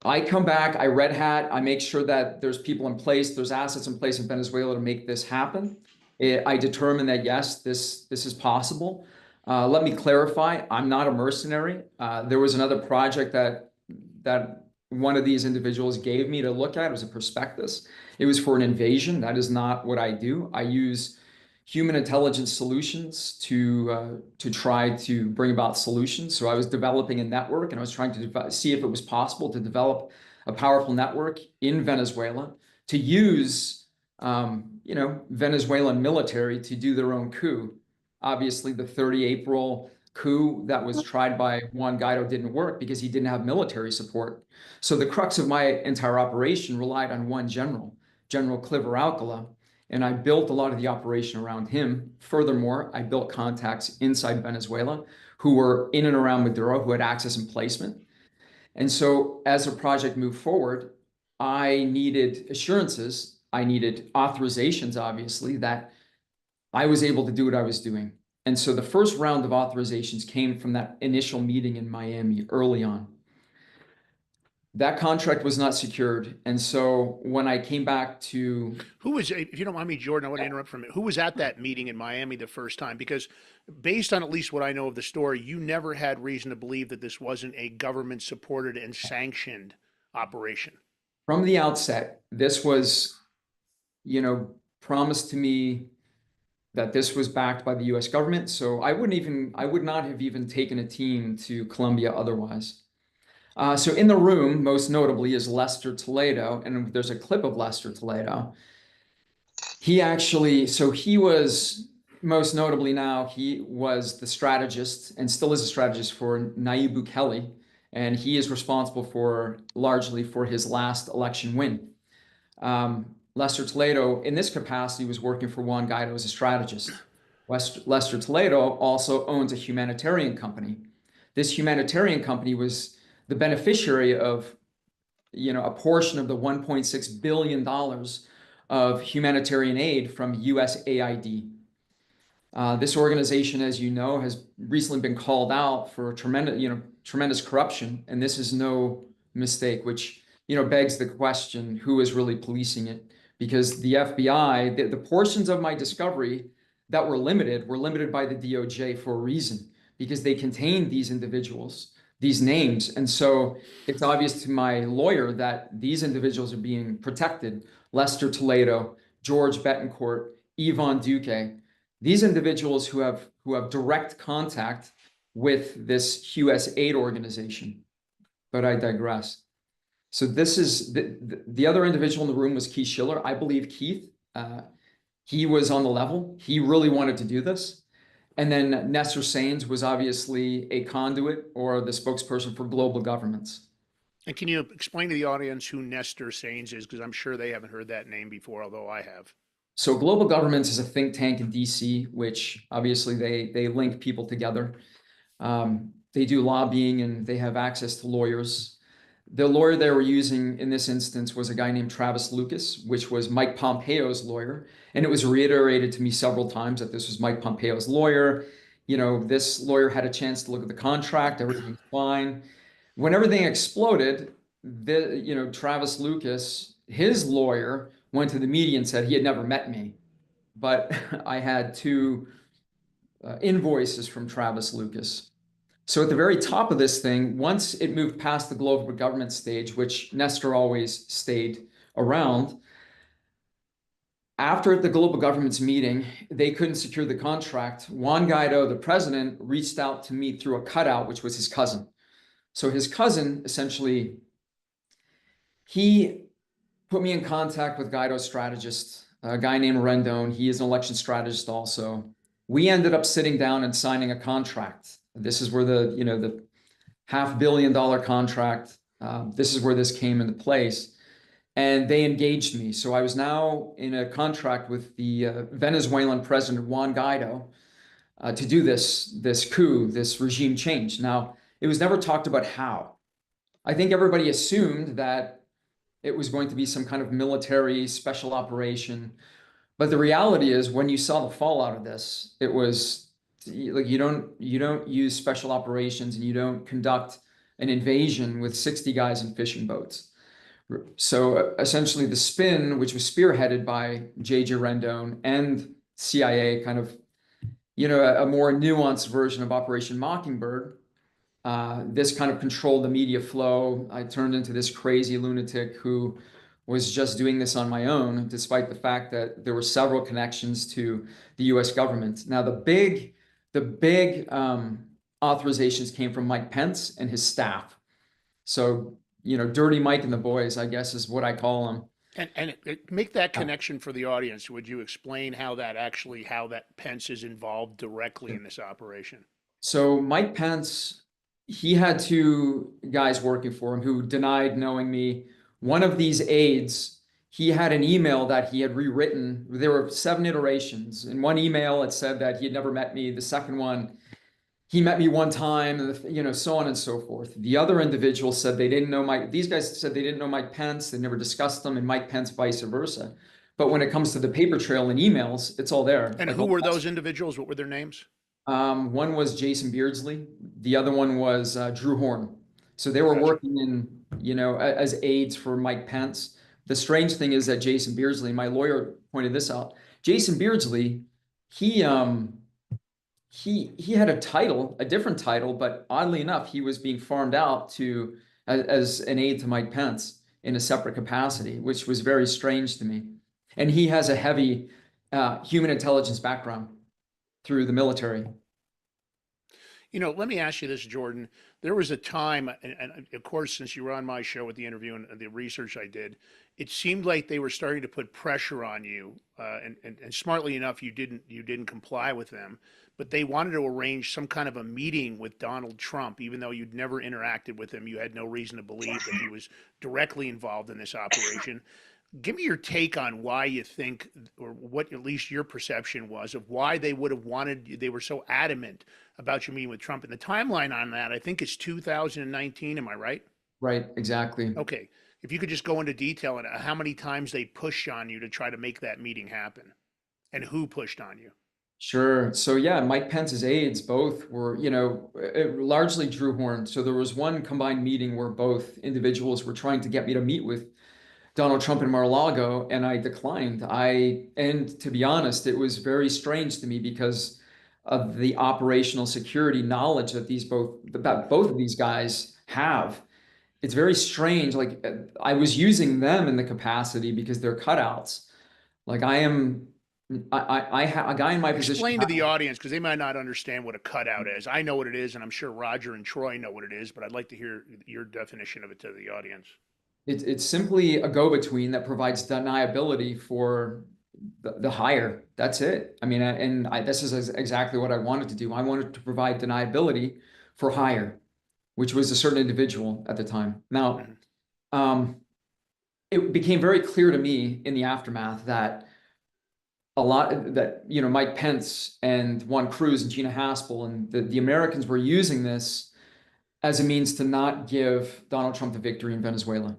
[SPEAKER 6] I come back, I red hat, I make sure that there's people in place, there's assets in place in Venezuela to make this happen. I determine that, yes, this is possible. Let me clarify, I'm not a mercenary. There was another project that one of these individuals gave me to look at. It was a prospectus. It was for an invasion. That is not what I do. I use human intelligence solutions to try to bring about solutions. So I was developing a network, and I was trying to see if it was possible to develop a powerful network in Venezuela to use, Venezuelan military to do their own coup. Obviously, the 30 April coup that was tried by Juan Guaido didn't work because he didn't have military support. So the crux of my entire operation relied on one general, General Cliver Alcala, and I built a lot of the operation around him. Furthermore, I built contacts inside Venezuela who were in and around Maduro, who had access and placement. And so as the project moved forward, I needed assurances, I needed authorizations, obviously, that I was able to do what I was doing. And so the first round of authorizations came from that initial meeting in Miami early on. That contract was not secured. And so when I came back to...
[SPEAKER 5] Who was, if you don't mind me, Jordan, I want to interrupt for a minute. Who was at that meeting in Miami the first time? Because based on at least what I know of the story, you never had reason to believe that this wasn't a government-supported and sanctioned operation.
[SPEAKER 6] From the outset, this was, promised to me that this was backed by the US government. So I would not have even taken a team to Colombia otherwise. So in the room, most notably, is Lester Toledo, and there's a clip of Lester Toledo. He was, most notably now, he was the strategist and still is a strategist for Nayib Bukele, and he is responsible largely for his last election win. Lester Toledo, in this capacity, was working for Juan Guaido as a strategist. Lester Toledo also owns a humanitarian company. This humanitarian company was the beneficiary of, a portion of the $1.6 billion of humanitarian aid from USAID. This organization, as you know, has recently been called out for tremendous corruption, and this is no mistake, which begs the question: who is really policing it? Because the FBI, the portions of my discovery that were limited by the DOJ for a reason, because they contained these individuals, these names. And so it's obvious to my lawyer that these individuals are being protected. Lester Toledo, George Betancourt, Yvonne Duque, these individuals who have direct contact with this US aid organization. But I digress. So this is the other individual in the room was Keith Schiller. I believe Keith, he was on the level. He really wanted to do this. And then Nestor Sainz was obviously a conduit or the spokesperson for global governments.
[SPEAKER 5] And can you explain to the audience who Nestor Sainz is? Because I'm sure they haven't heard that name before, although I have.
[SPEAKER 6] So Global Governments is a think tank in DC, which obviously they link people together. They do lobbying and they have access to lawyers. The lawyer they were using in this instance was a guy named Travis Lucas, which was Mike Pompeo's lawyer. And it was reiterated to me several times that this was Mike Pompeo's lawyer. This lawyer had a chance to look at the contract, everything's fine. When everything exploded, Travis Lucas, his lawyer, went to the media and said he had never met me. But I had two invoices from Travis Lucas. So at the very top of this thing, once it moved past the global government stage, which Nestor always stayed around, after the global government's meeting, they couldn't secure the contract. Juan Guaido, the president, reached out to me through a cutout, which was his cousin. So his cousin, essentially, he put me in contact with Guaido's strategist. a guy named Rendon. He is an election strategist also. We ended up sitting down and signing a contract. This is where the, you know, the $500 million contract, this is where this came into place. And they engaged me. So I was now in a contract with the Venezuelan president, Juan Guaido, to do this coup, this regime change. Now, it was never talked about how. I think everybody assumed that it was going to be some kind of military special operation. But the reality is, when you saw the fallout of this, it was like you don't use special operations and you don't conduct an invasion with 60 guys in fishing boats. So essentially the spin, which was spearheaded by J.J. Rendon and CIA, kind of, you know, a more nuanced version of Operation Mockingbird, this kind of controlled the media flow. I turned into this crazy lunatic who was just doing this on my own, despite the fact that there were several connections to the U.S. government. Now, the big authorizations came from Mike Pence and his staff. So, you know, Dirty Mike and the boys, I guess, is what I call them.
[SPEAKER 5] And make that connection for the audience. Would you explain how that Pence is involved directly in this operation?
[SPEAKER 6] So Mike Pence, he had two guys working for him who denied knowing me. One of these aides, he had an email that he had rewritten. There were 7 iterations. In one email, it said that he had never met me. The second one, he met me one time, you know, so on and so forth. The other individual said they didn't know these guys said they didn't know Mike Pence. They never discussed them, and Mike Pence vice versa. But when it comes to the paper trail and emails, it's all there.
[SPEAKER 5] And who were those individuals? What were their names?
[SPEAKER 6] One was Jason Beardsley. The other one was Drew Horn. So they were working in, you know, as aides for Mike Pence. The strange thing is that Jason Beardsley, my lawyer pointed this out. Jason Beardsley, he had a title, a different title, but oddly enough, he was being farmed out to as an aide to Mike Pence in a separate capacity, which was very strange to me. And he has a heavy human intelligence background through the military.
[SPEAKER 5] You know, let me ask you this, Jordan. There was a time, and of course, since you were on my show with the interview and the research I did, it seemed like they were starting to put pressure on you, and smartly enough, you didn't comply with them. But they wanted to arrange some kind of a meeting with Donald Trump, even though you'd never interacted with him. You had no reason to believe that he was directly involved in this operation. Give me your take on why you think, or what at least your perception was of why they would have wanted, they were so adamant about your meeting with Trump. And the timeline on that, I think it's 2019. Am I right?
[SPEAKER 6] Right, exactly.
[SPEAKER 5] Okay. If you could just go into detail on how many times they pushed on you to try to make that meeting happen and who pushed on you.
[SPEAKER 6] Sure. So yeah, Mike Pence's aides both were, you know, largely Drew Horn. So there was one combined meeting where both individuals were trying to get me to meet with Donald Trump in Mar-a-Lago, and I declined. And to be honest, it was very strange to me because of the operational security knowledge that both of these guys have. It's very strange. Like I was using them in the capacity because they're cutouts. Like I have a guy in my position.
[SPEAKER 5] Explain to the audience, because they might not understand what a cutout is. I know what it is, and I'm sure Roger and Troy know what it is, but I'd like to hear your definition of it to the audience.
[SPEAKER 6] It's simply a go-between that provides deniability for the hire. That's it. I mean, this is exactly what I wanted to do. I wanted to provide deniability for hire, which was a certain individual at the time. Now, it became very clear to me in the aftermath that you know, Mike Pence and Juan Cruz and Gina Haspel and the Americans were using this as a means to not give Donald Trump the victory in Venezuela.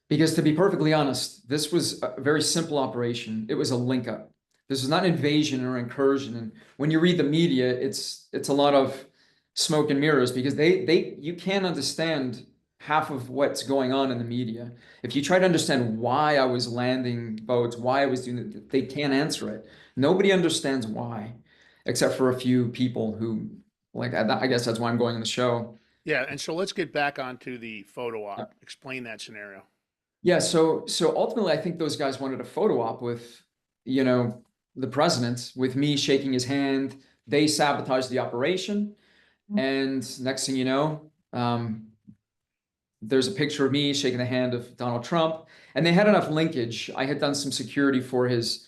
[SPEAKER 6] Because to be perfectly honest, this was a very simple operation. It was a link up. This is not an invasion or incursion. And when you read the media, it's a lot of smoke and mirrors because you can't understand half of what's going on in the media. If you try to understand why I was landing boats, why I was doing it, they can't answer it. Nobody understands why, except for a few people who, like, I guess that's why I'm going on the show.
[SPEAKER 5] Yeah, and so let's get back onto the photo op. Explain that scenario.
[SPEAKER 6] Yeah, so ultimately, I think those guys wanted a photo op with, you know, the president, with me shaking his hand. They sabotaged the operation, and next thing you know, there's a picture of me shaking the hand of Donald Trump, and they had enough linkage. I had done some security for his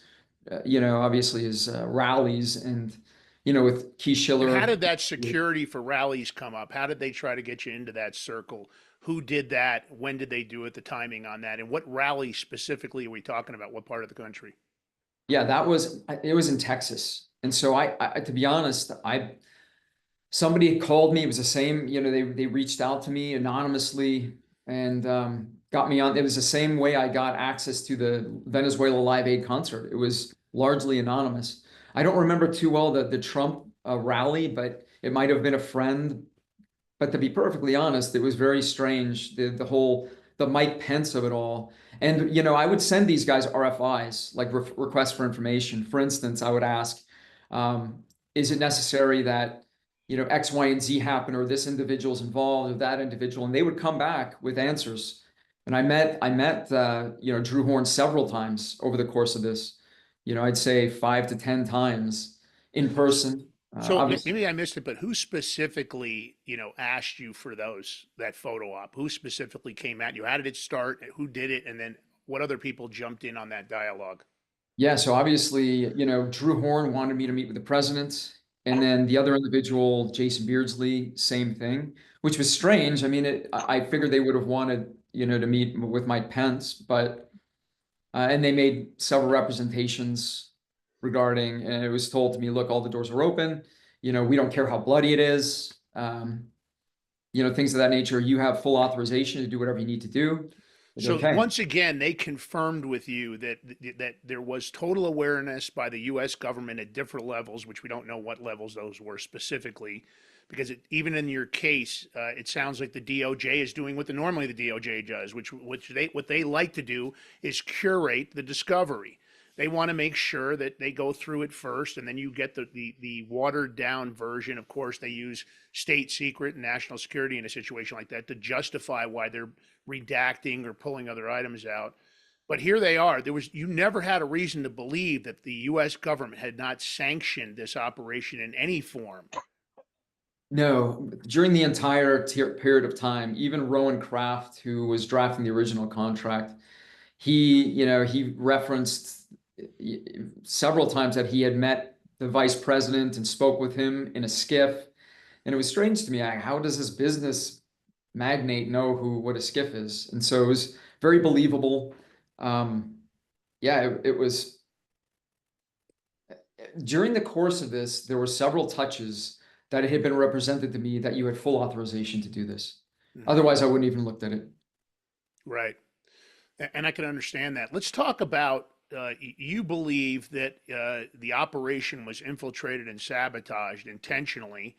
[SPEAKER 6] obviously his rallies and, with Keith
[SPEAKER 5] And
[SPEAKER 6] Schiller.
[SPEAKER 5] how did that security for rallies come up? How did they try to get you into that circle? Who did that? When did they do it? The timing on that? And what rally specifically are we talking about? What part of the country?
[SPEAKER 6] Yeah, it was in Texas. And so to be honest, somebody called me. It was the same, they reached out to me anonymously and got me on. It was the same way I got access to the Venezuela Live Aid concert. It was largely anonymous. I don't remember too well the Trump rally, but it might have been a friend. But to be perfectly honest, it was very strange, the Mike Pence of it all. And I would send these guys RFIs, like requests for information. For instance, I would ask, is it necessary that X, Y, and Z happen, or this individual's involved, or that individual? And they would come back with answers. And I met Drew Horn several times over the course of this. I'd say 5 to 10 times in person.
[SPEAKER 5] So maybe I missed it, but who specifically, asked you for that photo op? Who specifically came at you? How did it start? Who did it? And then what other people jumped in on that dialogue?
[SPEAKER 6] Yeah, so obviously, Drew Horn wanted me to meet with the president, and then the other individual, Jason Beardsley, same thing, which was strange. I mean, I figured they would have wanted, to meet with Mike Pence, but and they made several representations regarding, and it was told to me, look, all the doors are open. We don't care how bloody it is. Things of that nature. You have full authorization to do whatever you need to do.
[SPEAKER 5] So
[SPEAKER 6] Okay.
[SPEAKER 5] once again, they confirmed with you that there was total awareness by the U.S. government at different levels, which we don't know what levels those were specifically, because even in your case, it sounds like the DOJ is doing what normally the DOJ does, what they like to do is curate the discovery. They want to make sure that they go through it first, and then you get the watered down version. Of course, they use state secret and national security in a situation like that to justify why they're redacting or pulling other items out. But here they are. You never had a reason to believe that the U.S. government had not sanctioned this operation in any form.
[SPEAKER 6] No, during the entire period of time, even Rowan Kraft, who was drafting the original contract, he referenced several times that he had met the vice president and spoke with him in a skiff. And it was strange to me, how does this business magnate know what a skiff is? And so it was very believable. It was during the course of this, there were several touches that it had been represented to me that you had full authorization to do this. Mm-hmm. Otherwise, I wouldn't even looked at it.
[SPEAKER 5] Right. And I can understand that. Let's talk about, you believe that the operation was infiltrated and sabotaged intentionally.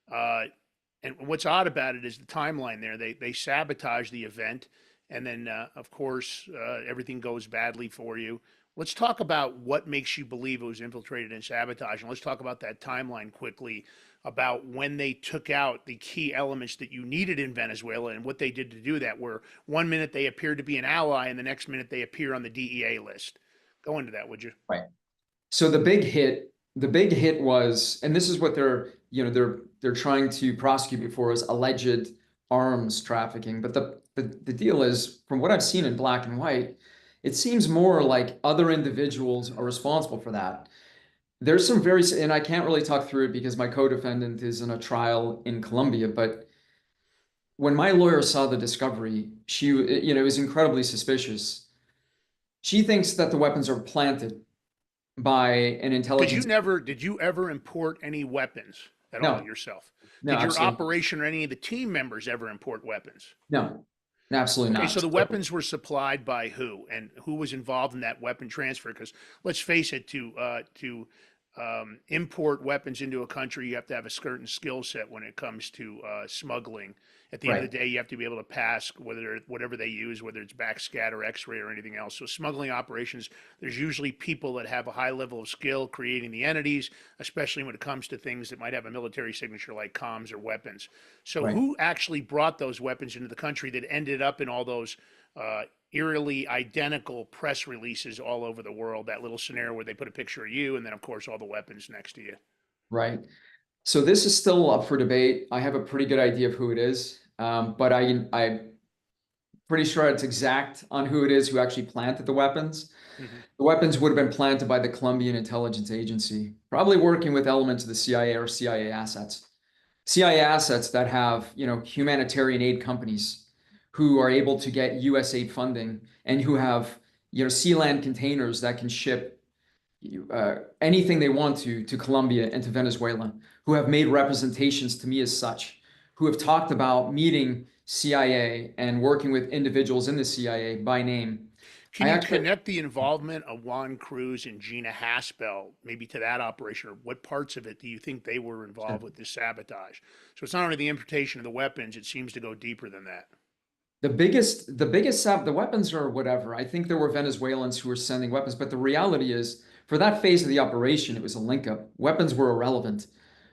[SPEAKER 5] And what's odd about it is the timeline there. They sabotage the event, and then, of course, everything goes badly for you. Let's talk about what makes you believe it was infiltrated and sabotaged. And let's talk about that timeline quickly, about when they took out the key elements that you needed in Venezuela and what they did to do that, where 1 minute they appeared to be an ally and the next minute they appear on the DEA list. Go into that, would you?
[SPEAKER 6] Right. So the big hit was, and this is what they're trying to prosecute me for, is alleged arms trafficking. But the deal is, from what I've seen in black and white, it seems more like other individuals are responsible for that. There's some and I can't really talk through it because my co-defendant is in a trial in Colombia, but when my lawyer saw the discovery, she, was incredibly suspicious. She thinks that the weapons are planted by an intelligence.
[SPEAKER 5] Did you ever import any weapons at all yourself?
[SPEAKER 6] No,
[SPEAKER 5] did your
[SPEAKER 6] absolutely.
[SPEAKER 5] operation or any of the team members ever import weapons?
[SPEAKER 6] No, absolutely not.
[SPEAKER 5] Okay, so the weapons were supplied by who, and who was involved in that weapon transfer? Because let's face it, to import weapons into a country, you have to have a certain skill set when it comes to smuggling. At the end of the day, you have to be able to pass whatever they use, whether it's backscatter, X-ray, or anything else. So smuggling operations, there's usually people that have a high level of skill creating the entities, especially when it comes to things that might have a military signature like comms or weapons. So who actually brought those weapons into the country that ended up in all those eerily identical press releases all over the world? That little scenario where they put a picture of you and then, of course, all the weapons next to you.
[SPEAKER 6] Right. So this is still up for debate. I have a pretty good idea of who it is, but pretty sure it's exact on who it is who actually planted the weapons.
[SPEAKER 5] Mm-hmm.
[SPEAKER 6] The weapons would have been planted by the Colombian intelligence agency, probably working with elements of the CIA or CIA assets. CIA assets that have, humanitarian aid companies who are able to get US aid funding and who have, sea land containers that can ship anything they want to Colombia and to Venezuela, who have made representations to me as such, who have talked about meeting CIA and working with individuals in the CIA by name.
[SPEAKER 5] Can you connect the involvement of Juan Cruz and Gina Haspel maybe to that operation, or what parts of it do you think they were involved with this sabotage? So it's not only the importation of the weapons, it seems to go deeper than that.
[SPEAKER 6] The weapons are whatever. I think there were Venezuelans who were sending weapons, but the reality is, for that phase of the operation, it was a link-up. Weapons were irrelevant.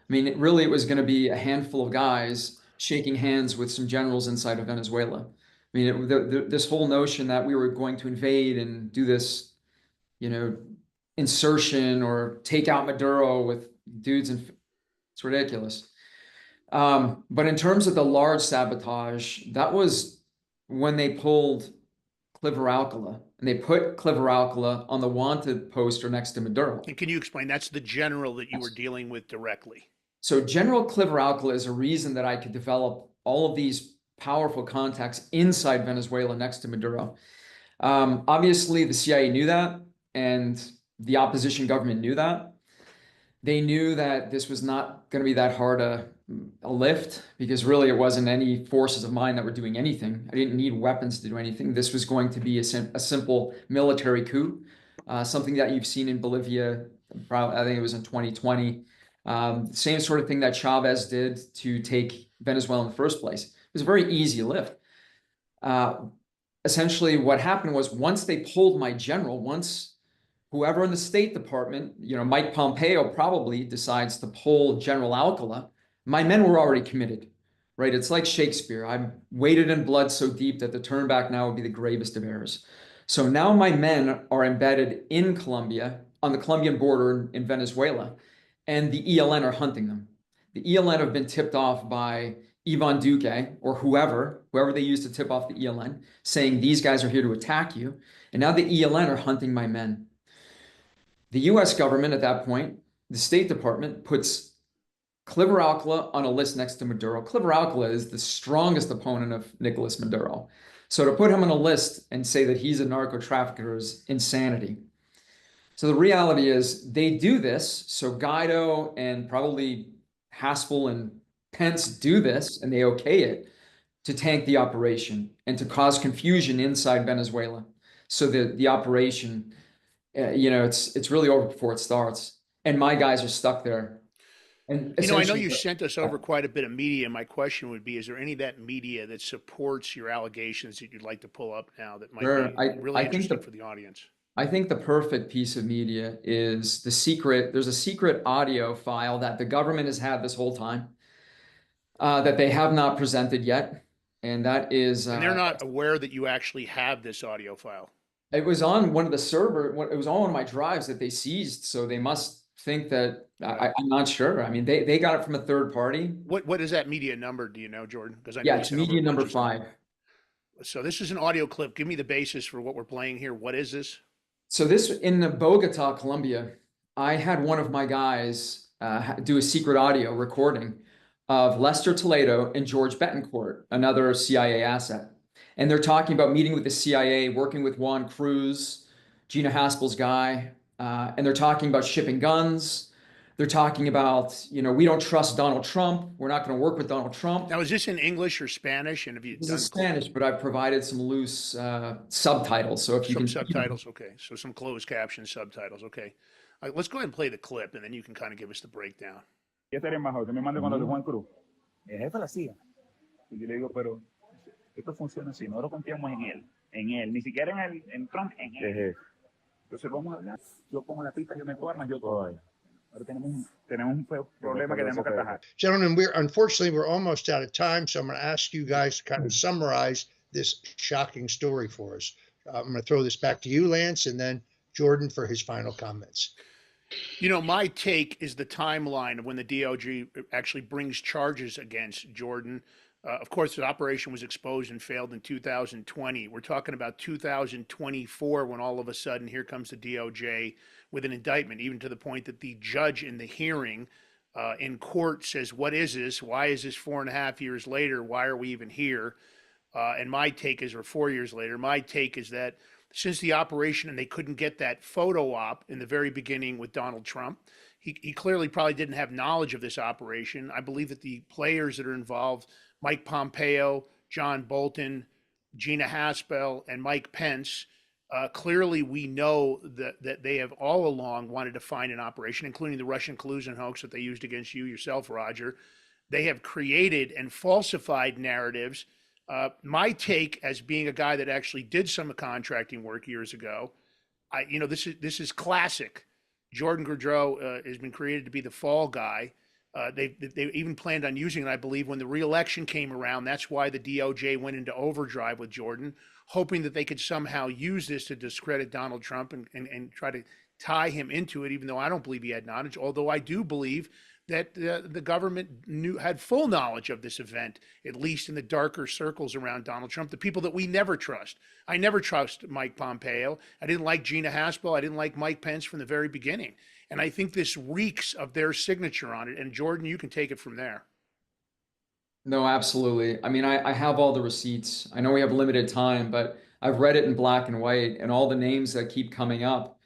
[SPEAKER 6] I mean, it was going to be a handful of guys shaking hands with some generals inside of Venezuela. I mean, this whole notion that we were going to invade and do this, insertion or take out Maduro with dudes, and it's ridiculous. But in terms of the large sabotage, that was when they pulled Cliver-Alcala, and they put Cliver-Alcala on the wanted poster next to Maduro.
[SPEAKER 5] And can you explain? That's the general that you were dealing with directly.
[SPEAKER 6] So General Cliver-Alcala is a reason that I could develop all of these powerful contacts inside Venezuela next to Maduro. Obviously, the CIA knew that, and the opposition government knew that. They knew that this was not going to be that hard a lift, because really it wasn't any forces of mine that were doing anything. I didn't need weapons to do anything. This was going to be a simple military coup, something that you've seen in Bolivia, probably, I think it was in 2020. Same sort of thing that Chavez did to take Venezuela in the first place. It was a very easy lift. Essentially, what happened was, once they pulled my general, once whoever in the State Department, Mike Pompeo probably decides to pull General Alcala, my men were already committed, right? It's like Shakespeare. I'm weighted in blood so deep that to turn back now would be the gravest of errors. So now my men are embedded in Colombia, on the Colombian border in Venezuela, and the ELN are hunting them. The ELN have been tipped off by Ivan Duque, or whoever they used to tip off the ELN, saying these guys are here to attack you. And now the ELN are hunting my men. The US government at that point, the State Department, puts Cliver-Alcala on a list next to Maduro. Cliver-Alcala is the strongest opponent of Nicolas Maduro. So to put him on a list and say that he's a narco trafficker is insanity. So the reality is they do this. So Guaido and probably Haspel and Pence do this, and they okay it to tank the operation and to cause confusion inside Venezuela. So the operation, it's really over before it starts. And my guys are stuck there. And
[SPEAKER 5] I know you sent us over quite a bit of media. My question would be, is there any of that media that supports your allegations that you'd like to pull up now that might be really interesting for the audience?
[SPEAKER 6] I think the perfect piece of media is there's a secret audio file that the government has had this whole time that they have not presented yet. And that is...
[SPEAKER 5] and they're not aware that you actually have this audio file.
[SPEAKER 6] It was on one of the it was on one of my drives that they seized. So they must think that, I'm not sure. I mean, they got it from a third party.
[SPEAKER 5] What is that media number? Do you know, Jordan? Because
[SPEAKER 6] it's media number 5.
[SPEAKER 5] So this is an audio clip. Give me the basis for what we're playing here. What is this?
[SPEAKER 6] So this, in Bogota, Colombia, I had one of my guys do a secret audio recording of Lester Toledo and George Betancourt, another CIA asset. And they're talking about meeting with the CIA, working with Juan Cruz, Gina Haspel's guy, and they're talking about shipping guns. They're talking about, we don't trust Donald Trump. We're not going to work with Donald Trump.
[SPEAKER 5] Now, is this in English or Spanish? And have you
[SPEAKER 6] This is Spanish, but I've provided some loose subtitles. So if you can...
[SPEAKER 5] subtitles, okay. So some closed caption subtitles, okay. All right, let's go ahead and play the clip, and then you can kind of give us the breakdown.
[SPEAKER 7] Ya estaré embajador, que me mande con lo de Juan Cruz. El jefe la CIA. Y yo le digo, pero esto funciona así, nosotros confiamos en él, ni siquiera en Trump, en él. Entonces vamos a hablar, yo pongo la pista, yo me armas, yo todo. Ahora tenemos un problema que tenemos que atajar.
[SPEAKER 2] Gentlemen, we're almost out of time, so I'm going to ask you guys to kind of summarize this shocking story for us. I'm going to throw this back to you, Lance, and then Jordan for his final comments.
[SPEAKER 5] My take is the timeline of when the DOJ actually brings charges against Jordan. Of course, the operation was exposed and failed in 2020. We're talking about 2024 when all of a sudden here comes the DOJ with an indictment, even to the point that the judge in the hearing in court says, what is this? Why is this 4.5 years later? Why are we even here? And my take is, or 4 years later, my take is that since the operation and they couldn't get that photo op in the very beginning with Donald Trump, he clearly probably didn't have knowledge of this operation. I believe that the players that are involved, Mike Pompeo, John Bolton, Gina Haspel, and Mike Pence, clearly we know that they have all along wanted to find an operation, including the Russian collusion hoax that they used against you yourself, Roger. They have created and falsified narratives. My take, as being a guy that actually did some contracting work years ago, this is classic. Jordan Goudreau has been created to be the fall guy. They even planned on using it, I believe, when the re-election came around. That's why the DOJ went into overdrive with Jordan, hoping that they could somehow use this to discredit Donald Trump and try to tie him into it, even though I don't believe he had knowledge, although I do believe that the government had full knowledge of this event, at least in the darker circles around Donald Trump, the people that we never trust. I never trust Mike Pompeo. I didn't like Gina Haspel. I didn't like Mike Pence from the very beginning. And I think this reeks of their signature on it. And Jordan, you can take it from there.
[SPEAKER 6] No, absolutely. I mean, I have all the receipts. I know we have limited time, but I've read it in black and white, and all the names that keep coming up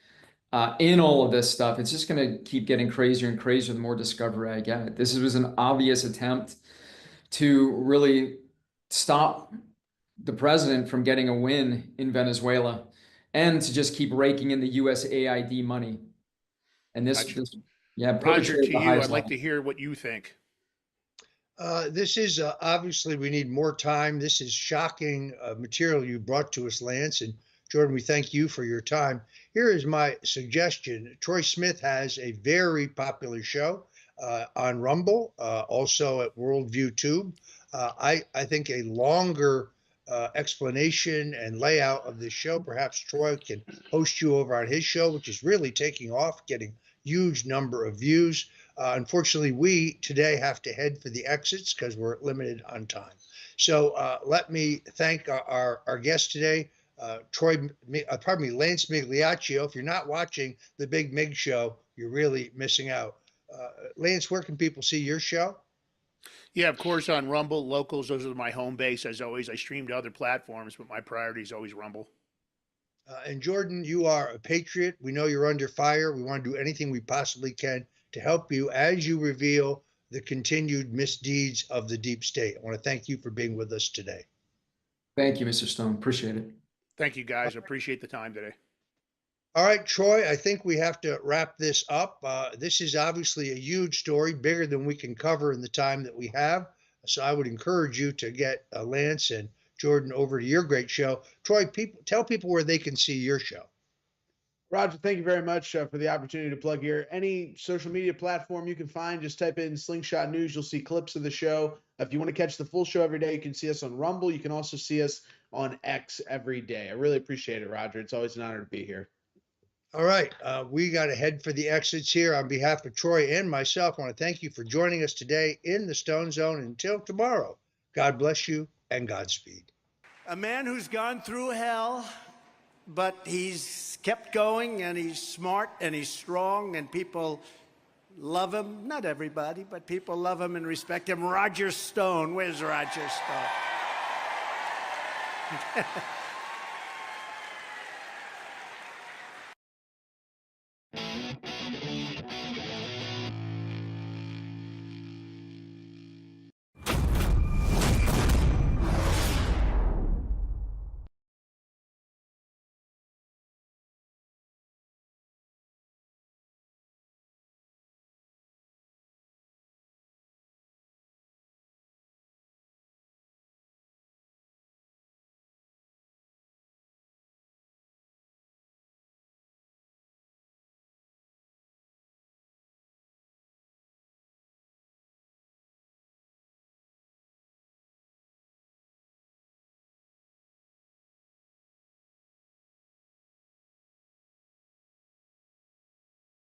[SPEAKER 6] in all of this stuff. It's just going to keep getting crazier and crazier the more discovery I get. This was an obvious attempt to really stop the president from getting a win in Venezuela and to just keep raking in the USAID money. And
[SPEAKER 5] Roger, to you, I'd like to hear what you think.
[SPEAKER 2] This is obviously we need more time. This is shocking material you brought to us, Lance. And Jordan, we thank you for your time. Here is my suggestion. Troy Smith has a very popular show on Rumble, also at Worldview Tube. I think a longer explanation and layout of this show, perhaps Troy can host you over on his show, which is really taking off, getting huge number of views. Unfortunately, we today have to head for the exits because we're limited on time. So let me thank our guest today, Lance Migliaccio. If you're not watching the Big Mig Show, you're really missing out. Lance, where can people see your show?
[SPEAKER 5] Yeah, of course, on Rumble, Locals, those are my home base. As always, I stream to other platforms, but my priority is always Rumble.
[SPEAKER 2] And Jordan, you are a patriot. We know you're under fire. We want to do anything we possibly can to help you as you reveal the continued misdeeds of the deep state. I want to thank you for being with us today.
[SPEAKER 6] Thank you, Mr. Stone. Appreciate it.
[SPEAKER 5] Thank you, guys. I appreciate the time today.
[SPEAKER 2] All right, Troy, I think we have to wrap this up. This is obviously a huge story, bigger than we can cover in the time that we have. So I would encourage you to get Lance and Jordan over to your great show. Troy, tell people where they can see your show.
[SPEAKER 3] Roger, thank you very much for the opportunity to plug here. Any social media platform you can find, just type in Slingshot News. You'll see clips of the show. If you want to catch the full show every day, you can see us on Rumble. You can also see us on X every day. I really appreciate it, Roger. It's always an honor to be here.
[SPEAKER 2] All right. We got to head for the exits here. On behalf of Troy and myself, I want to thank you for joining us today in the Stone Zone. Until tomorrow, God bless you and Godspeed.
[SPEAKER 8] A man who's gone through hell, but he's kept going, and he's smart and he's strong, and people love him. Not everybody, but people love him and respect him. Roger Stone. Where's Roger Stone?